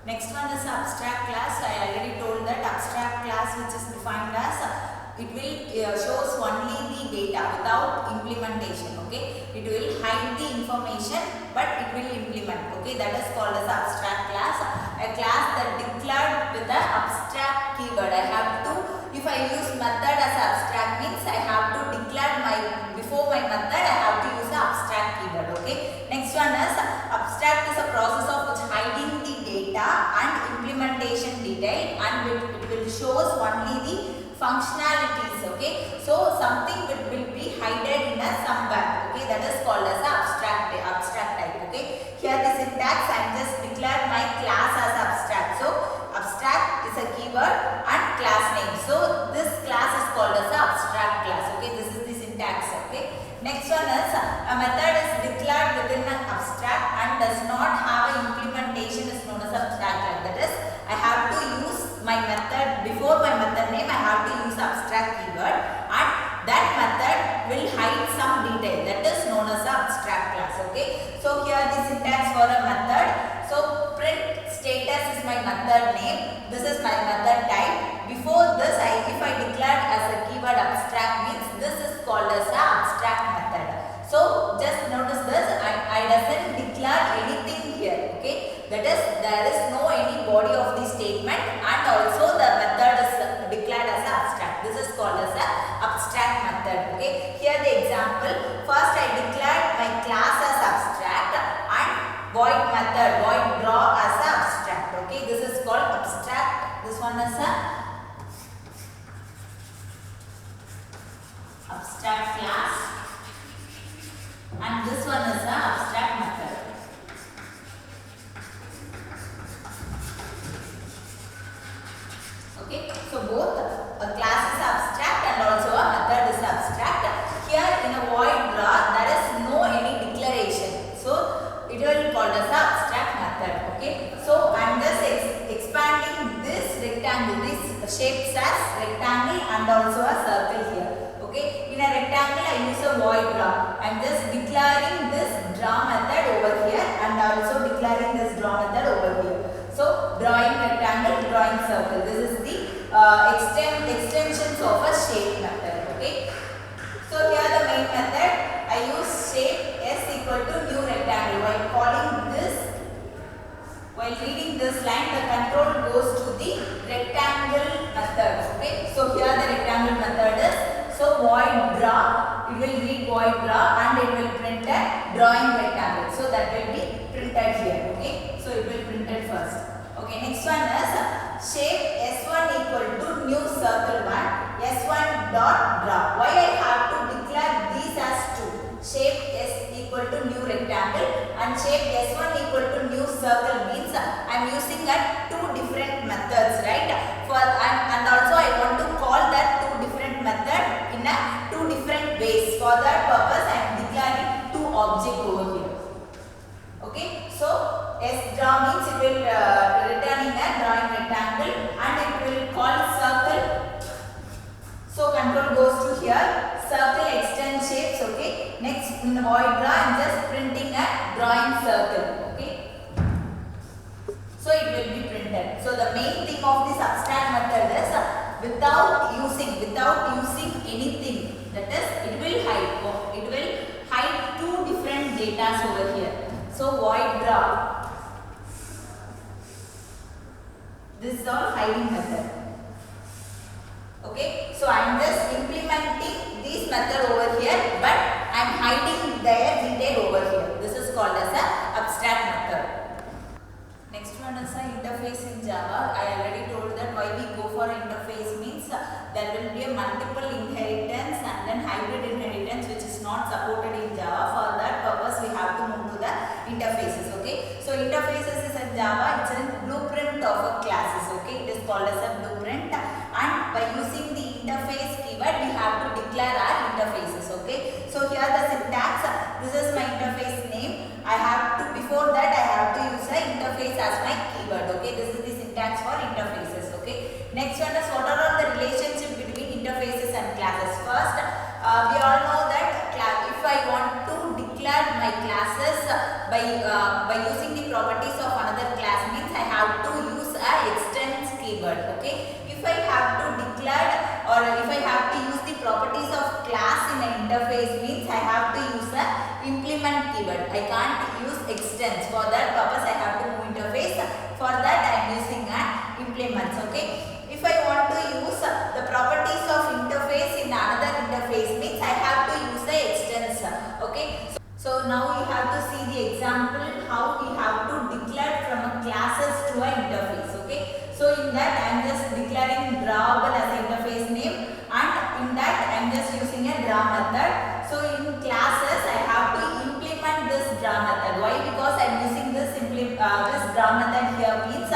Next one is abstract class. I already told that abstract class, which is defined as it will shows only the data without implementation. Okay, it will hide the information but it will implement. Okay, that is called as abstract class. A class that declared with the abstract keyword. I have to, if I use method as abstract means I have to declare before my method I have to use the abstract keyword. Okay. Next one is abstract is a process of which hiding the data and implementation detail, and it will shows only the functionalities. Okay, so something will be hidden in a somewhere. Okay, that is called as abstract type. Okay, here the syntax I just declared my class as abstract. So abstract is a keyword and class name. So this class is called as abstract class. Okay, this is the syntax. Okay. Next one is a method is declared within an abstract and does not have an implementation is known as abstract. That is, I have to use my method before my method name. I have to use abstract keyword, and that method will hide some detail. That is known as abstract class. Okay. So here the syntax for a method. So print status is my method name. This is my method type. Before this, if I declared as a keyword abstract means this is called as a abstract method. So just notice this, I doesn't declare anything here. Okay, that is there is no any body of the statement, and also the method is declared as abstract. This is called as a abstract method. Okay, here the example. First I declared my class as abstract and void method, void draw as abstract. Okay, this is called abstract. This one is a abstract class, and this one is a abstract method. Okay, so both a class is abstract and also a method is abstract. Here in a void draw there is no any declaration, so it will be called as abstract method. Okay, so I am just expanding this rectangle, this shapes as rectangle and also a circle here. Okay, in a rectangle I use a void draw. I am just declaring this draw method over here and also declaring this draw method over here. So drawing rectangle, drawing circle. This is the extensions of a shape method. Okay. So here the main method I use shape s equal to new rectangle. While calling this, while reading this line, the control goes to the rectangle method. Okay. So here the rectangle method is, so void draw, it will read void draw and it will print a drawing rectangle. So that will be printed here. Okay. So it will printed first. Okay. Next one is shape s1 equal to new circle 1, s1 dot draw. Why I have to declare these as 2? Shape s equal to new rectangle and shape s1 equal to new circle means I am using two different methods, right? And also I want to call that two different method in two different ways. For that purpose I am declaring two objects over here. Okay, so s draw means it will returning a drawing rectangle and it will call circle. So control goes to here, circle extend shapes. Okay, next in the void draw I am just printing a drawing circle. Okay, so it will be printed. So the main thing of this abstract method is without using anything, that is it will hide two different data over here. So void draw, this is all hiding method. Okay, so I am just implementing this method over here, but I am hiding their detail over here. This is called as a abstract method. Next one is a interface in Java. I already told that why we go for interface means there will be a multiple inheritance and then hybrid inheritance which is not supported in Java. For that purpose we have to move to the interfaces. Okay, so interfaces is in Java, it's a blueprint of a classes. Okay, it is called as a blueprint, and by using the interface keyword we have to declare our interfaces. Okay, so here the syntax, this is my interface name. I have to, before that I have to use the interface as my keyword. Okay, this is the syntax for interfaces. Okay, next one is what are all the relationship between interfaces and classes. First, we all know that if I want to declare my classes by using the properties of another class means I have to can't use extends. For that purpose I have to move interface. For that I am using an implements. Okay. If I want to use the properties of interface in another interface means I have to use the extends. Okay. So now we have to see the example how we have to declare from a classes to an interface. Okay. So in that I am just declaring drawable as an interface name, and in that I am just using a draw method. So in classes I have to implement this draw method. Why? Because I am using this this draw method here means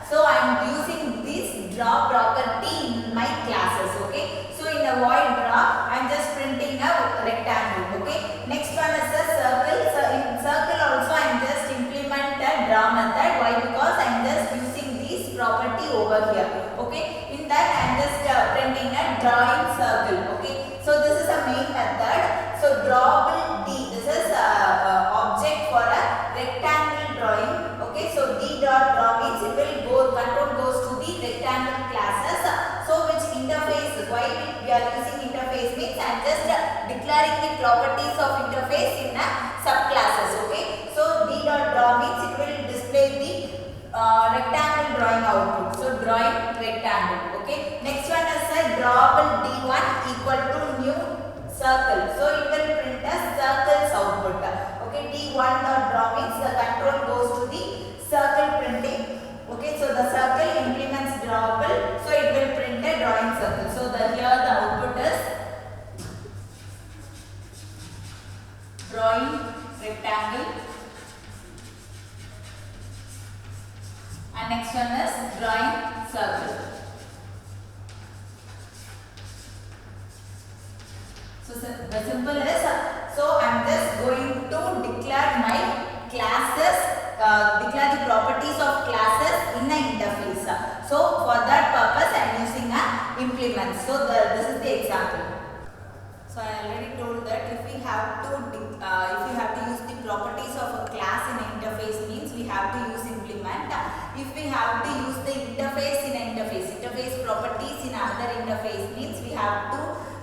so I am using this draw property in my classes. Okay. So in a void draw I am just printing a rectangle. Okay. Next one is a circle. So in circle also I am just implement a draw method. Why? Because I am just using this property over here. Okay. In that I am just printing a drawing circle. Okay. So this is a main method. So drawable D. This is a object for a rectangle drawing. Okay. So D dot draw means it will go control goes to the rectangle classes. So which interface? Why we are using interface means I am just declaring the properties of interface in a subclasses. Okay. So D dot draw means it will display the rectangle drawing output. So drawing rectangle. Okay. Next one is a drawable D1 equal to new circle. So it will print a circle's output. Okay. D1 dot draw means the control goes to the circle printing. Okay. So the circle implements drawable. So it will print a drawing circle. So here the output is drawing rectangle. And next one is drawing circle. So the simple is, so I am just going to declare my classes, declare the properties of classes in an interface. So for that purpose I am using an implement. So this is the example. So I already told that if we have to use the properties of a class in an interface means we have to use implement. If we have to use the interface in an interface properties in another interface means we have to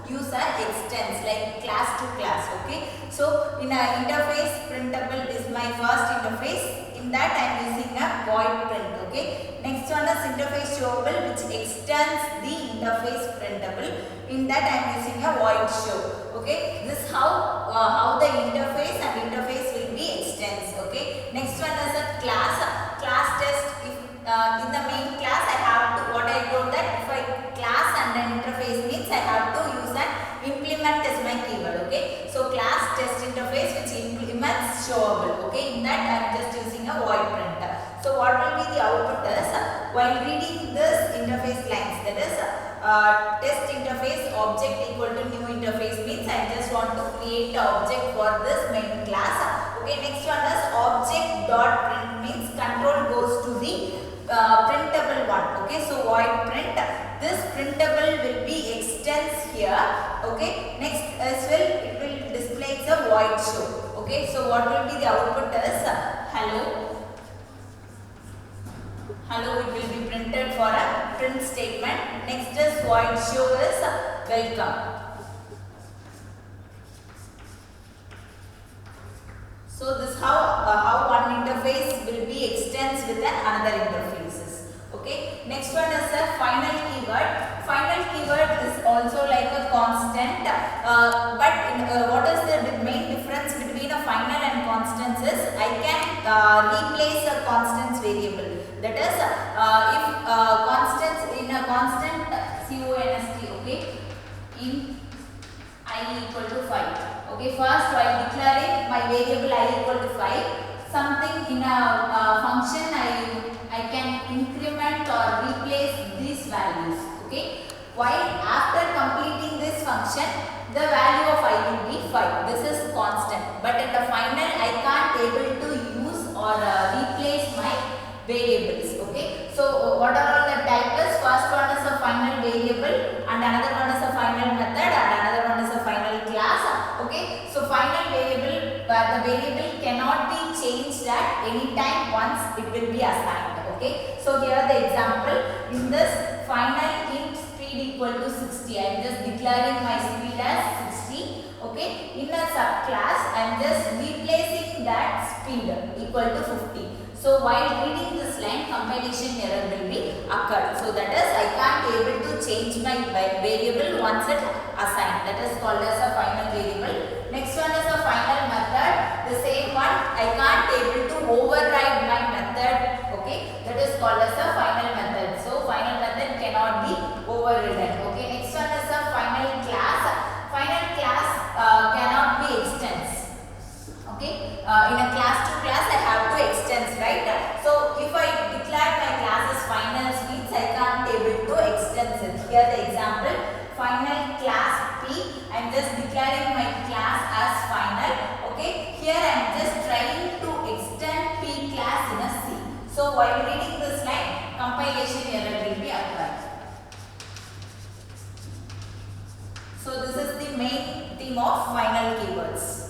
use a extends like class to class. Okay. So in a interface printable is my first interface. In that I am using a void print. Okay. Next one is interface showable which extends the interface printable. In that I am using a void show. Okay. This how the interface and interface will be extends. Okay. Next one is a class test. If in the main class I have to what I told that if I class and an interface means I have to use an implement as my keyword. Okay. So class test interface which implements showable. Okay. In that I am just using a void print. So what will be the output is while reading this interface lines, that is test interface object equal to new interface means I just want to create an object for this main class. Okay. Next one is object dot print means control goes to the printable one. Okay. So void print. This printable will be extends here. Okay. Next as well it will display the void show. Okay. So what will be the output is hello. Hello, it will be printed for a print statement. Next is void show is welcome. So this how one interface will be extends with another interfaces. Okay. Next one is a final keyword. Final keyword is also like a constant. But what is the main difference between a final and constants is I can replace a constants variable. That is, if constants in a constant const, okay, in I equal to 5. Okay, first while declaring my variable I equal to 5, something in a function I can increment or replace these values. Okay, while after completing this function, the value of I will be 5. This is constant. But at the final, I can't able to use or replace my variables. Okay. So what are all the types? First one is a final variable and another one is a final method and another one is a final class. Okay. So final variable, the variable cannot be changed at any time once it will be assigned. Okay. So here the example, in this final int speed equal to 60. I am just declaring my speed as 60. Okay, in a subclass I am just replacing that speed equal to 50. So while reading this line, compilation error will be occurred. So that is, I can't able to change my variable once it assigned. That is called as a final variable. Next one is a final method. The same one, I can't able to override my method. Okay, that is called as a final method. So final method cannot be overridden. Okay, next one is a final class. Final class cannot be extends. Okay, in a class to class I have to extends, right? So if I declare my class as finals means I can't able to extend it. Here the example, final class P, I am just declaring my class as final. Okay, here I am just trying to extend P class in a C. So while reading this line, compilation error will be occurred. So this is the main theme of final keywords.